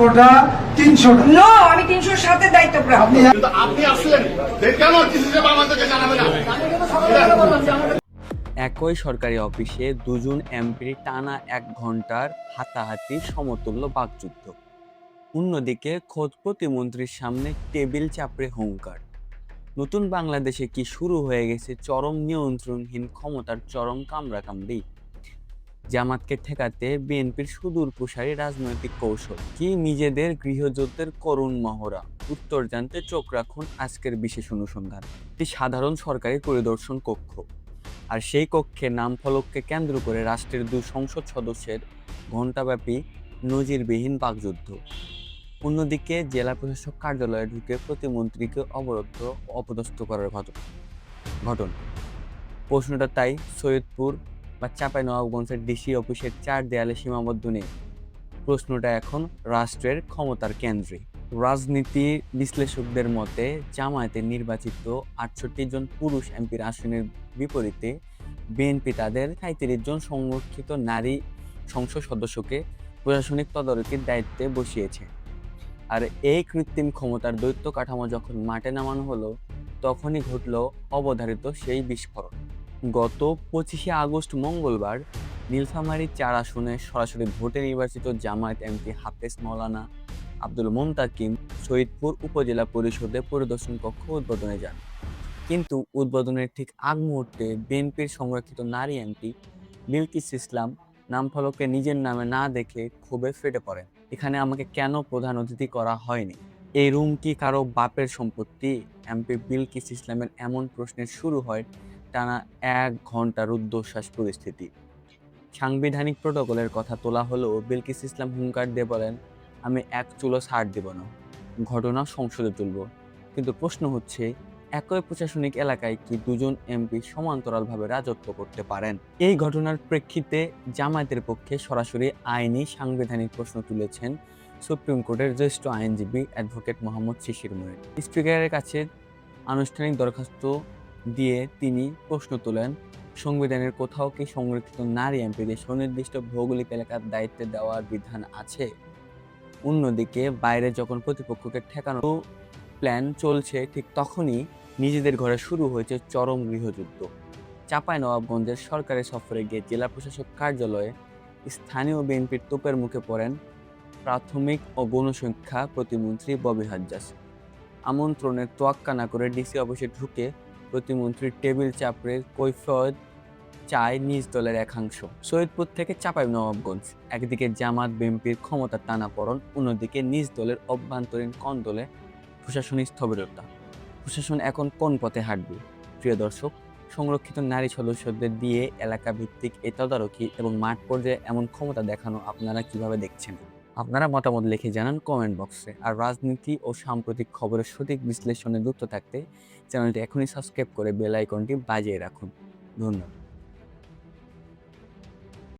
কোটা 300টা। No, আমি 307 দায়িত্ব প্রাপ্ত। কিন্তু আপনি আসলেন কেন কিছু আমাদেরকে জানাবেন না? একই সরকারি অফিসে দুজন এমপির টানা 1 ঘন্টার হাতাহাতি সমতুল্য বাকযুদ্ধ। অন্যদিকে খোদ প্রতিমন্ত্রীর সামনে টেবিল চাপড়ে হুঙ্কার। নতুন বাংলাদেশে কি শুরু হয়ে গেছে চরম নিয়ন্ত্রণহীন ক্ষমতার চরম কামড়াকামড়ি? জামাতকে ঠেকাতে বিএনপির সুদূর প্রসারী রাজনৈতিক কৌশল কি নিজেদের গৃহযুদ্ধের করুণ মহড়া? উত্তর জানতে চোখ রাখুন আজকের বিশেষ অনুসন্ধান। একটি সাধারণ সরকারি পরিদর্শন কক্ষ, আর সেই কক্ষে নামফলককে কেন্দ্র করে রাষ্ট্রের 2 সংসদ সদস্যের ঘণ্টাব্যাপী নজিরবিহীন বাকযুদ্ধ। অন্যদিকে জেলা প্রশাসক কার্যালয়ে ঢুকে প্রতিমন্ত্রীকে অবরুদ্ধ ও অপদস্থ করার ঘটনা। প্রশ্নটা তাই সৈয়দপুর বা চাঁপাইনবাবগঞ্জের ডিসি অফিসের 4 দেয়ালে সীমাবদ্ধ নেই। প্রশ্নটা এখন রাষ্ট্রের ক্ষমতার কেন্দ্রে। রাজনীতি বিশ্লেষকদের মতে জামায়াতের নির্বাচিত 68 জন পুরুষ এমপির আসনের বিপরীতে বিএনপি তাদের 37 জন সংরক্ষিত নারী সংসদ সদস্যকে প্রশাসনিক তদারকির দায়িত্বে বসিয়েছে। আর এই কৃত্রিম ক্ষমতার দৈত্য কাঠামো যখন মাঠে নামানো হলো, তখনই ঘটল অবধারিত সেই বিস্ফোরণ। গত 25শে আগস্ট মঙ্গলবার নীলফামারী 4 আসনে সরাসরি ভোটে নির্বাচিত জামায়াত এমপি হাফেজ মাওলানা আব্দুল মোন্তাকিম সৈয়দপুর উপজেলা পরিষদে পরিদর্শন কক্ষ উদ্বোধনে যান। কিন্তু উদ্বোধনের ঠিক আগ মুহূর্তে বিএনপির সংরক্ষিত নারী এমপি বিলকিস ইসলাম নামফলকে নিজের নামে না দেখে ক্ষোভে ফেটে পড়েন। এখানে আমাকে কেন প্রধান অতিথি করা হয়নি? এই রুম কি কারো বাপের সম্পত্তি? এমপি বিলকিস ইসলামের এমন প্রশ্নের শুরু হয় টানা 1 ঘন্টা রুদ্ধশ্বাস পরিস্থিতি। সাংবিধানিক প্রটোকলের কথা তোলা হলেও বিলকিস ইসলাম হুঙ্কার দিয়ে বলেন, আমি 1 চুলো ছাড় দেব না, ঘটনা সংসদে তুলব। কিন্তু প্রশ্ন হচ্ছে, একই প্রশাসনিক এলাকায় কি দুজন এমপি সমান্তরালভাবে রাজত্ব করতে পারেন? এই ঘটনার প্রেক্ষিতে জামায়াতের পক্ষে সরাসরি আইনি সাংবিধানিক প্রশ্ন তুলেছেন সুপ্রিম কোর্টের জ্যেষ্ঠ আইনজীবী অ্যাডভোকেট মোহাম্মদ শিশির মনির। স্পিকারের কাছে আনুষ্ঠানিক দরখাস্ত দিয়ে তিনি প্রশ্ন তোলেন, সংবিধানের কোথাও কি সংরক্ষিত নারী এমপিদের সুনির্দিষ্ট ভৌগোলিক এলাকার দায়িত্বে দেওয়ার বিধান আছে? অন্যদিকে বাইরে যখন প্রতিপক্ষকে ঠেকানোর প্ল্যান চলছে, ঠিক তখনই নিজেদের ঘরে শুরু হয়েছে চরম গৃহযুদ্ধ। চাঁপাইনবাবগঞ্জের সরকারি সফরে গিয়ে জেলা প্রশাসক কার্যালয়ে স্থানীয় বিএনপির তোপের মুখে পড়েন প্রাথমিক ও গণশিক্ষা প্রতিমন্ত্রী ববি হাজ্জাজ। আমন্ত্রণের তোয়াক্কা না করে ডিসি অফিসে ঢুকে প্রতিমন্ত্রীর টেবিল চাপড়ে কৈফিয়ত চায় নিজ দলের একাংশ। সৈয়দপুর থেকে চাঁপাইনবাবগঞ্জ, একদিকে জামাত বিএনপির ক্ষমতার টানাপোড়েন, অন্যদিকে নিজ দলের অভ্যন্তরীণ কন্দলে প্রশাসনিক স্থবিরতা। প্রশাসন এখন কোন পথে হাঁটবে? প্রিয় দর্শক, সংরক্ষিত নারী সদস্যদের দিয়ে এলাকা ভিত্তিক এই তদারকি এবং মাঠ পর্যায়ে এমন ক্ষমতা দেখানো আপনারা কিভাবে দেখছেন? আপনারা মতামত লিখে জানান কমেন্ট বক্সে। আর রাজনীতি ও সাম্প্রতিক খবরের সঠিক বিশ্লেষণে যুক্ত থাকতে চ্যানেলটি এখনই সাবস্ক্রাইব করে বেল আইকনটি বাজিয়ে রাখুন। ধন্যবাদ।